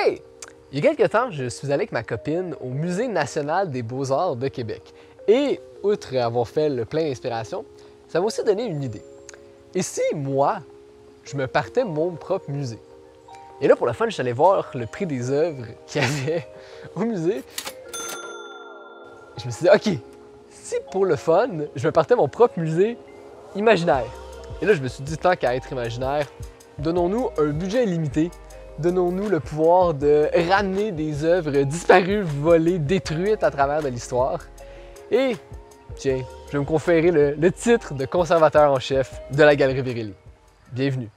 Hey! Il y a quelques temps, je suis allé avec ma copine au Musée national des beaux-arts de Québec. Et, outre avoir fait le plein d'inspiration, ça m'a aussi donné une idée. Et si, moi, je me partais mon propre musée? Et là, pour le fun, je suis allé voir le prix des œuvres qu'il y avait au musée. Je me suis dit, OK, si pour le fun, je me partais mon propre musée imaginaire. Et là, je me suis dit, tant qu'à être imaginaire, donnons-nous un budget illimité. Donnons-nous le pouvoir de ramener des œuvres disparues, volées, détruites à travers de l'histoire. Et, tiens, je vais me conférer le titre de conservateur en chef de la Galerie Vérélie. Bienvenue.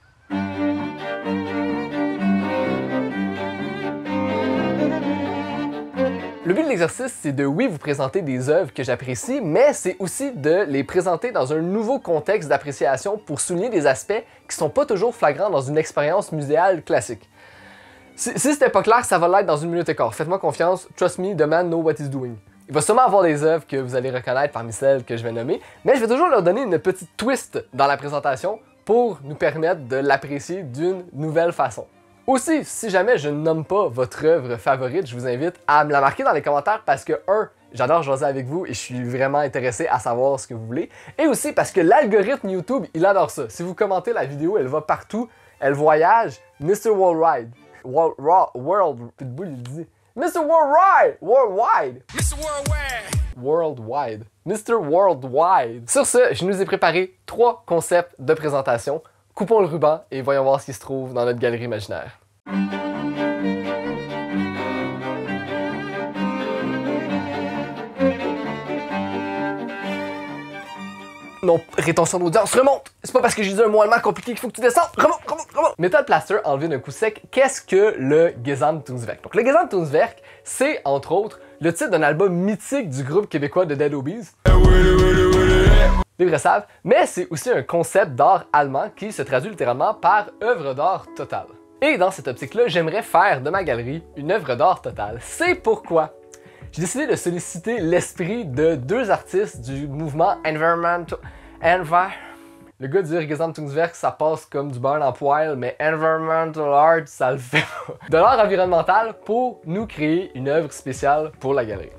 Le but de l'exercice, c'est de, oui, vous présenter des œuvres que j'apprécie, mais c'est aussi de les présenter dans un nouveau contexte d'appréciation pour souligner des aspects qui ne sont pas toujours flagrants dans une expérience muséale classique. Si c'était pas clair, ça va l'être dans une minute et quart. Faites-moi confiance, trust me, the man know what he's doing. Il va sûrement avoir des œuvres que vous allez reconnaître parmi celles que je vais nommer, mais je vais toujours leur donner une petite twist dans la présentation pour nous permettre de l'apprécier d'une nouvelle façon. Aussi, si jamais je ne nomme pas votre œuvre favorite, je vous invite à me la marquer dans les commentaires parce que, j'adore jaser avec vous et je suis vraiment intéressé à savoir ce que vous voulez. Et aussi parce que l'algorithme YouTube, il adore ça. Si vous commentez la vidéo, elle va partout, elle voyage, Mr. Worldwide. Pitbull, il dit Mr. Worldwide! Worldwide! Mr. Worldwide! Worldwide. Mr. Worldwide. Sur ce, je nous ai préparé 3 concepts de présentation. Coupons le ruban et voyons voir ce qui se trouve dans notre galerie imaginaire. Non, rétention d'audience, remonte! C'est pas parce que j'ai dit un mot allemand compliqué qu'il faut que tu descendes! Remonte! Metal Plaster, enlevé d'un coup sec, qu'est-ce que le Gesamtkunstwerk? Donc le Gesamtkunstwerk, c'est entre autres le titre d'un album mythique du groupe québécois de Dead Obies. Les vrais savent, mais c'est aussi un concept d'art allemand qui se traduit littéralement par œuvre d'art totale. Et dans cette optique-là, j'aimerais faire de ma galerie une œuvre d'art totale. C'est pourquoi j'ai décidé de solliciter l'esprit de 2 artistes du mouvement Le gars du Gesamtkunstwerk, ça passe comme du beurre dans poêle, mais Environmental Art, ça le fait pas. De l'art environnemental pour nous créer une œuvre spéciale pour la galerie.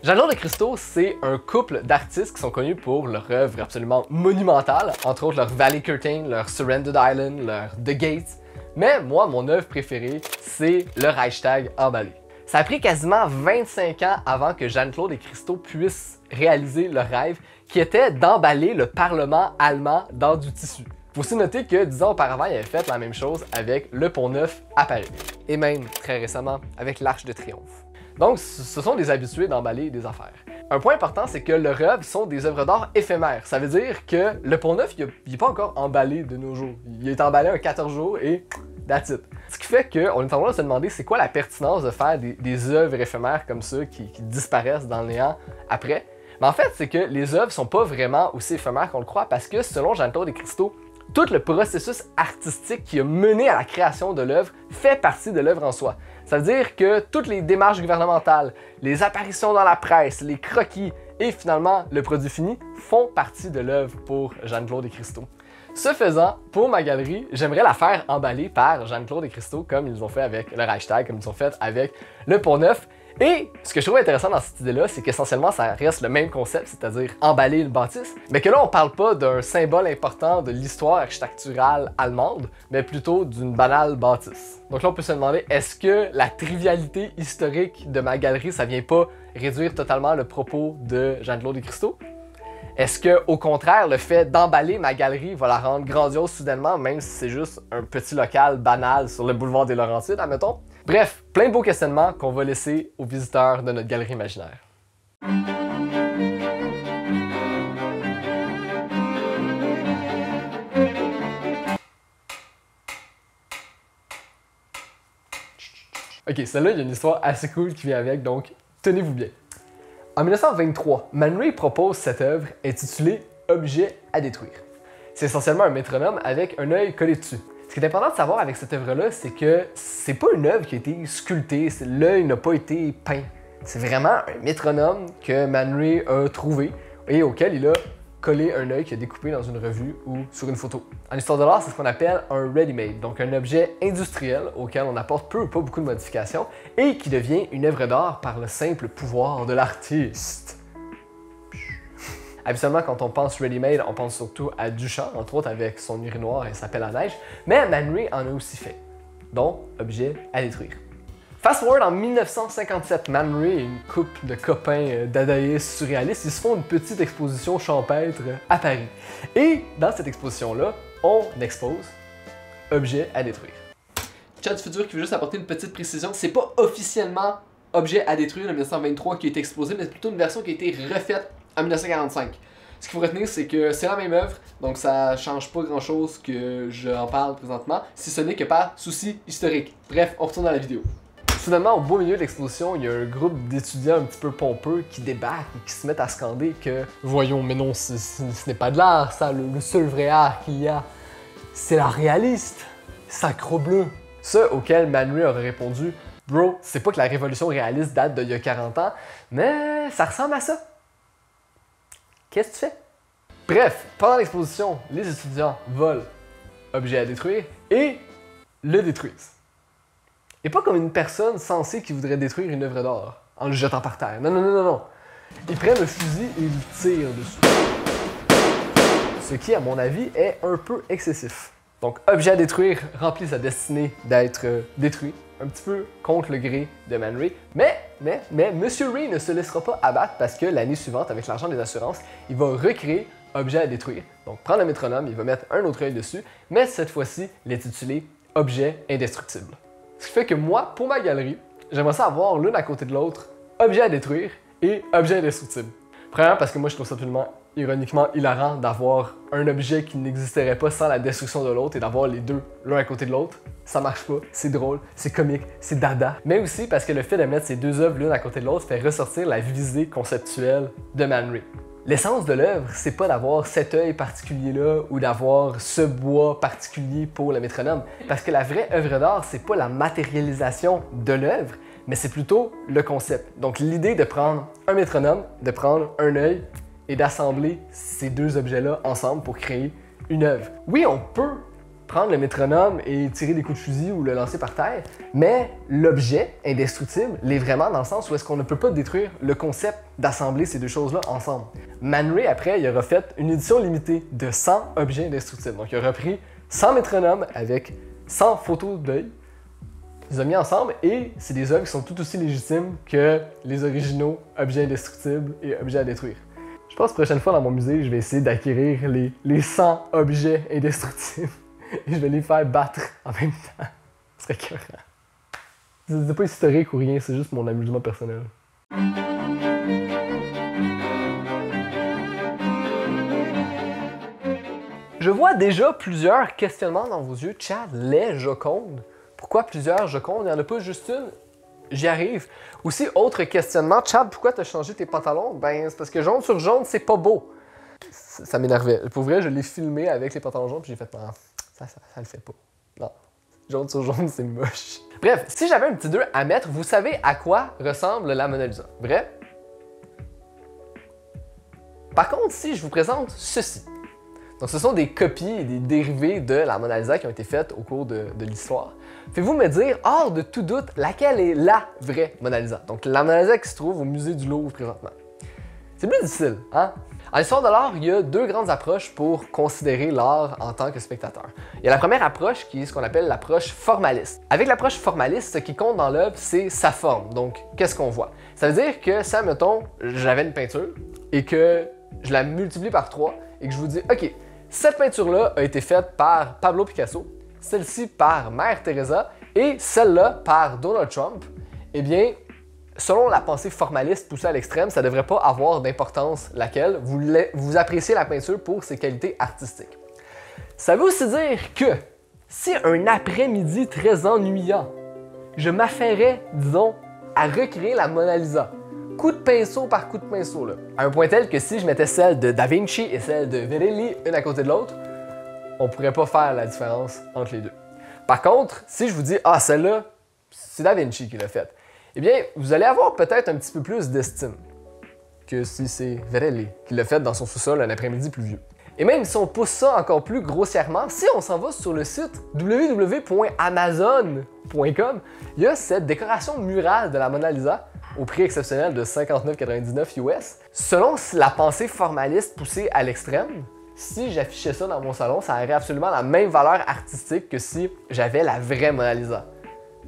Jean-Claude et Christo, c'est un couple d'artistes qui sont connus pour leur œuvre absolument monumentale, entre autres leur Valley Curtain, leur Surrendered Island, leur The Gates. Mais moi, mon œuvre préférée, c'est le Reichstag emballé. Ça a pris quasiment 25 ans avant que Jean-Claude et Christo puissent réaliser leur rêve, qui était d'emballer le Parlement allemand dans du tissu. Faut aussi noter que 10 ans auparavant, il avait fait la même chose avec le Pont-Neuf à Paris. Et même, très récemment, avec l'Arc de Triomphe. Donc, ce sont des habitués d'emballer des affaires. Un point important, c'est que leurs œuvres sont des œuvres d'art éphémères. Ça veut dire que le Pont-Neuf, il n'est pas encore emballé de nos jours. Il est emballé un 14 jours et that's it. Ce qui fait qu'on est en train de se demander c'est quoi la pertinence de faire des œuvres éphémères comme ça qui disparaissent dans le néant après. Mais en fait, c'est que les œuvres sont pas vraiment aussi éphémères qu'on le croit parce que selon Jean-Claude et Christo, tout le processus artistique qui a mené à la création de l'œuvre fait partie de l'œuvre en soi. Ça veut dire que toutes les démarches gouvernementales, les apparitions dans la presse, les croquis et finalement le produit fini font partie de l'œuvre pour Jean-Claude et Christo. Ce faisant, pour ma galerie, j'aimerais la faire emballer par Jean-Claude et Christo comme ils ont fait avec le Reichstag, comme ils ont fait avec le Pont-Neuf. Et ce que je trouve intéressant dans cette idée-là, c'est qu'essentiellement ça reste le même concept, c'est-à-dire emballer une bâtisse, mais que là on parle pas d'un symbole important de l'histoire architecturale allemande, mais plutôt d'une banale bâtisse. Donc là on peut se demander, est-ce que la trivialité historique de ma galerie, ça vient pas réduire totalement le propos de Jean-Claude et Christo? Est-ce que, au contraire, le fait d'emballer ma galerie va la rendre grandiose soudainement, même si c'est juste un petit local banal sur le boulevard des Laurentides, admettons? Bref, plein de beaux questionnements qu'on va laisser aux visiteurs de notre galerie imaginaire. Ok, celle-là, il y a une histoire assez cool qui vient avec, donc tenez-vous bien. En 1923, Man Ray propose cette œuvre intitulée « Objet à détruire ». C'est essentiellement un métronome avec un œil collé dessus. Ce qui est important de savoir avec cette œuvre-là, c'est que c'est pas une œuvre qui a été sculptée, l'œil n'a pas été peint. C'est vraiment un métronome que Man Ray a trouvé et auquel il a coller un œil qu'il a découpé dans une revue ou sur une photo. En histoire de l'art, c'est ce qu'on appelle un ready-made, donc un objet industriel auquel on apporte peu ou pas beaucoup de modifications et qui devient une œuvre d'art par le simple pouvoir de l'artiste. Habituellement, quand on pense ready-made, on pense surtout à Duchamp, entre autres avec son urinoir et sa pelle à neige, mais Man Ray en a aussi fait, dont objet à détruire. Fast forward en 1957, Man Ray et une couple de copains dadaïstes surréalistes, ils se font une petite exposition champêtre à Paris. Et dans cette exposition-là, on expose objet à détruire. Chat du futur qui veut juste apporter une petite précision, c'est pas officiellement objet à détruire de 1923 qui a été exposé, mais c'est plutôt une version qui a été refaite en 1945. Ce qu'il faut retenir, c'est que c'est la même œuvre, donc ça change pas grand chose que j'en parle présentement, si ce n'est que par souci historique. Bref, on retourne dans la vidéo. Soudainement, au beau milieu de l'exposition, il y a un groupe d'étudiants un petit peu pompeux qui débarquent et qui se mettent à scander que « Voyons, mais non, ce n'est pas de l'art, ça, le seul vrai art qu'il y a, c'est l'art réaliste, sacre-bleu ». Ce auquel Man Ray aurait répondu « Bro, c'est pas que la révolution réaliste date d'il y a 40 ans, mais ça ressemble à ça. » Qu'est-ce que tu fais? Bref, pendant l'exposition, les étudiants volent objet à détruire et le détruisent. Et pas comme une personne sensée qui voudrait détruire une œuvre d'art en le jetant par terre. Non, non, non, non, non. Ils prennent le fusil et ils tirent dessus. Ce qui, à mon avis, est un peu excessif. Donc, objet à détruire remplit sa destinée d'être détruit, un petit peu contre le gré de Man Ray. Mais Monsieur Ray ne se laissera pas abattre parce que l'année suivante, avec l'argent des assurances, il va recréer objet à détruire. Donc, prendre le métronome, il va mettre un autre œil dessus, mais cette fois-ci, l'intituler objet indestructible. Ce qui fait que moi, pour ma galerie, j'aimerais ça avoir l'une à côté de l'autre objet à détruire et objet indestructible. Premièrement, parce que moi, je trouve ça absolument ironiquement hilarant d'avoir un objet qui n'existerait pas sans la destruction de l'autre et d'avoir les deux l'un à côté de l'autre. Ça marche pas, c'est drôle, c'est comique, c'est dada. Mais aussi parce que le fait de mettre ces deux œuvres l'une à côté de l'autre fait ressortir la visée conceptuelle de Man Ray. L'essence de l'œuvre, c'est pas d'avoir cet œil particulier-là ou d'avoir ce bois particulier pour le métronome. Parce que la vraie œuvre d'art, c'est pas la matérialisation de l'œuvre, mais c'est plutôt le concept. Donc l'idée de prendre un métronome, de prendre un œil et d'assembler ces deux objets-là ensemble pour créer une œuvre. Oui, on peut prendre le métronome et tirer des coups de fusil ou le lancer par terre, mais l'objet indestructible l'est vraiment dans le sens où est-ce qu'on ne peut pas détruire le concept d'assembler ces deux choses-là ensemble. Man Ray, après, il aura fait une édition limitée de 100 objets indestructibles. Donc, il a repris 100 métronomes avec 100 photos d'œil, ils ont mis ensemble et c'est des œuvres qui sont tout aussi légitimes que les originaux objets indestructibles et objets à détruire. Je pense que la prochaine fois dans mon musée, je vais essayer d'acquérir les 100 objets indestructibles et je vais les faire battre en même temps. Ce serait écœurant. C'est pas historique ou rien, c'est juste mon amusement personnel. Je vois déjà plusieurs questionnements dans vos yeux. Chad, les Jocondes. Pourquoi plusieurs Jocondes? Il n'y en a pas juste une. J'y arrive. Aussi, autre questionnement. Chad, pourquoi t'as changé tes pantalons? Ben, c'est parce que jaune sur jaune, c'est pas beau. Ça m'énervait. Pour vrai, je l'ai filmé avec les pantalons jaunes, puis j'ai fait, non, ça le fait pas. Non. Jaune sur jaune, c'est moche. Bref, si j'avais un petit 2 à mettre, vous savez à quoi ressemble la Mona Lisa. Vrai? Par contre, si je vous présente ceci. Donc, ce sont des copies et des dérivés de la Mona Lisa qui ont été faites au cours de l'histoire. Faites-vous me dire, hors de tout doute, laquelle est la vraie Mona Lisa? Donc, la Mona Lisa qui se trouve au musée du Louvre présentement. C'est plus difficile, hein? En histoire de l'art, il y a deux grandes approches pour considérer l'art en tant que spectateur. Il y a la première approche qui est ce qu'on appelle l'approche formaliste. Avec l'approche formaliste, ce qui compte dans l'œuvre, c'est sa forme. Donc, qu'est-ce qu'on voit? Ça veut dire que si, mettons, j'avais une peinture et que je la multiplie par 3 et que je vous dis, OK, cette peinture-là a été faite par Pablo Picasso, celle-ci par Mère Teresa et celle-là par Donald Trump, eh bien, selon la pensée formaliste poussée à l'extrême, ça ne devrait pas avoir d'importance laquelle. Vous appréciez la peinture pour ses qualités artistiques. Ça veut aussi dire que si un après-midi très ennuyant, je m'affairais, disons, à recréer la Mona Lisa, coup de pinceau par coup de pinceau, là, à un point tel que si je mettais celle de Da Vinci et celle de Verelli une à côté de l'autre, on pourrait pas faire la différence entre les deux. Par contre, si je vous dis, ah, celle-là, c'est Da Vinci qui l'a faite, eh bien, vous allez avoir peut-être un petit peu plus d'estime. que si c'est Verelli qui l'a fait dans son sous-sol un après-midi pluvieux. Et même si on pousse ça encore plus grossièrement, si on s'en va sur le site www.amazon.com, il y a cette décoration murale de la Mona Lisa au prix exceptionnel de 59,99 US. Selon la pensée formaliste poussée à l'extrême, si j'affichais ça dans mon salon, ça aurait absolument la même valeur artistique que si j'avais la vraie Mona Lisa.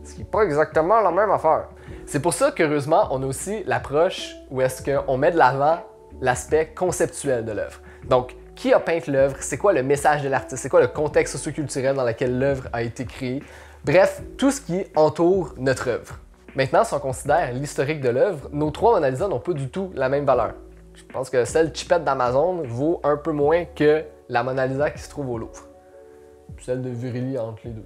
Ce qui n'est pas exactement la même affaire. C'est pour ça qu'heureusement, on a aussi l'approche où est-ce qu'on met de l'avant l'aspect conceptuel de l'œuvre. Donc, qui a peint l'œuvre? C'est quoi le message de l'artiste? C'est quoi le contexte socio-culturel dans lequel l'œuvre a été créée? Bref, tout ce qui entoure notre œuvre. Maintenant, si on considère l'historique de l'œuvre, nos trois Mona Lisa n'ont pas du tout la même valeur. Je pense que celle chipette d'Amazon vaut un peu moins que la Mona Lisa qui se trouve au Louvre. Celle de Verelli entre les deux.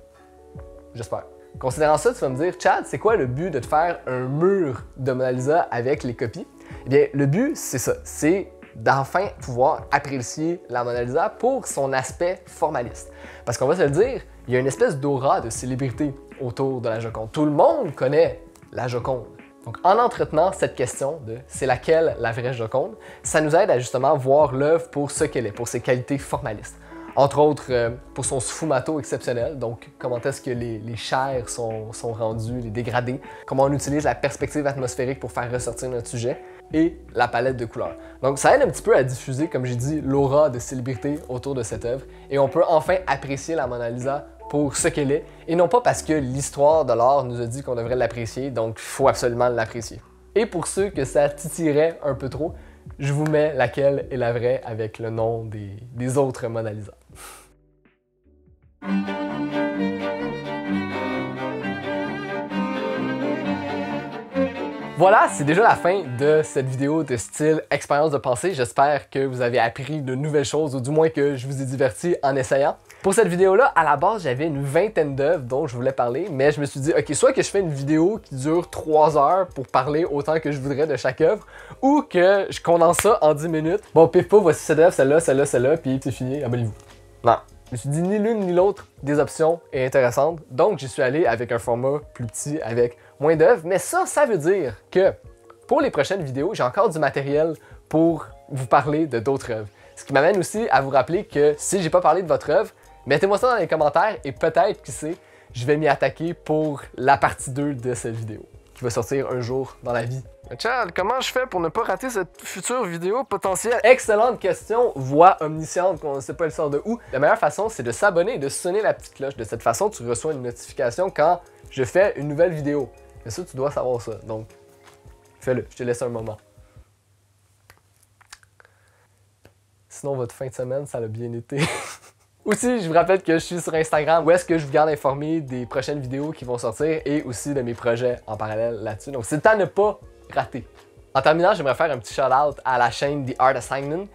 J'espère. Considérant ça, tu vas me dire, Chad, c'est quoi le but de te faire un mur de Mona Lisa avec les copies? Eh bien, le but, c'est ça. C'est d'enfin pouvoir apprécier la Mona Lisa pour son aspect formaliste. Parce qu'on va se le dire, il y a une espèce d'aura de célébrité autour de la Joconde. Tout le monde connaît la Joconde. Donc, en entretenant cette question de c'est laquelle la vraie Joconde, ça nous aide à justement voir l'œuvre pour ce qu'elle est, pour ses qualités formalistes. Entre autres, pour son sfumato exceptionnel, donc comment est-ce que les chairs sont rendues, les dégradés, comment on utilise la perspective atmosphérique pour faire ressortir notre sujet, et la palette de couleurs. Donc ça aide un petit peu à diffuser, comme j'ai dit, l'aura de célébrité autour de cette œuvre, et on peut enfin apprécier la Mona Lisa pour ce qu'elle est, et non pas parce que l'histoire de l'art nous a dit qu'on devrait l'apprécier, donc il faut absolument l'apprécier. Et pour ceux que ça titillerait un peu trop, je vous mets laquelle est la vraie avec le nom des autres Mona Lisa. Voilà, c'est déjà la fin de cette vidéo de style expérience de pensée. J'espère que vous avez appris de nouvelles choses, ou du moins que je vous ai diverti en essayant. Pour cette vidéo-là, à la base, j'avais une vingtaine d'œuvres dont je voulais parler, mais je me suis dit, ok, soit que je fais une vidéo qui dure 3 heures pour parler autant que je voudrais de chaque œuvre, ou que je condense ça en 10 minutes. Bon, pif pouf, voici cette œuvre, celle-là, celle-là, celle-là, puis c'est fini, abonnez-vous. Non. Je me suis dit ni l'une ni l'autre des options est intéressante, donc j'y suis allé avec un format plus petit, avec moins d'œuvres, mais ça veut dire que pour les prochaines vidéos, j'ai encore du matériel pour vous parler de d'autres œuvres. Ce qui m'amène aussi à vous rappeler que si j'ai pas parlé de votre œuvre, mettez-moi ça dans les commentaires et peut-être, qui sait, je vais m'y attaquer pour la partie 2 de cette vidéo, qui va sortir un jour dans la vie. Chad, comment je fais pour ne pas rater cette future vidéo potentielle? Excellente question, voix omnisciente qu'on ne sait pas elle sort de où. La meilleure façon, c'est de s'abonner et de sonner la petite cloche. De cette façon, tu reçois une notification quand je fais une nouvelle vidéo. Et ça, tu dois savoir ça, donc fais-le, je te laisse un moment. Sinon, votre fin de semaine, ça a bien été. Aussi, je vous rappelle que je suis sur Instagram où est-ce que je vous garde informé des prochaines vidéos qui vont sortir et aussi de mes projets en parallèle là-dessus. Donc, c'est le temps de ne pas rater. En terminant, j'aimerais faire un petit shout-out à la chaîne The Art Assignment.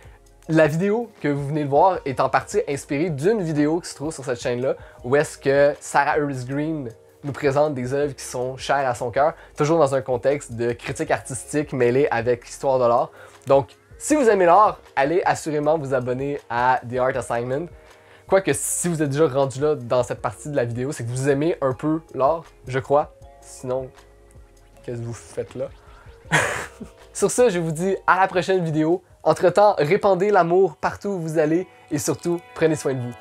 La vidéo que vous venez de voir est en partie inspirée d'une vidéo qui se trouve sur cette chaîne-là où est-ce que Sarah Iris Green nous présente des œuvres qui sont chères à son cœur, toujours dans un contexte de critique artistique mêlée avec l'histoire de l'art. Donc, si vous aimez l'art, allez assurément vous abonner à The Art Assignment. Quoique, si vous êtes déjà rendu là dans cette partie de la vidéo, c'est que vous aimez un peu l'art, je crois. Sinon, qu'est-ce que vous faites là? Sur ce, je vous dis à la prochaine vidéo. Entre-temps, répandez l'amour partout où vous allez et surtout, prenez soin de vous.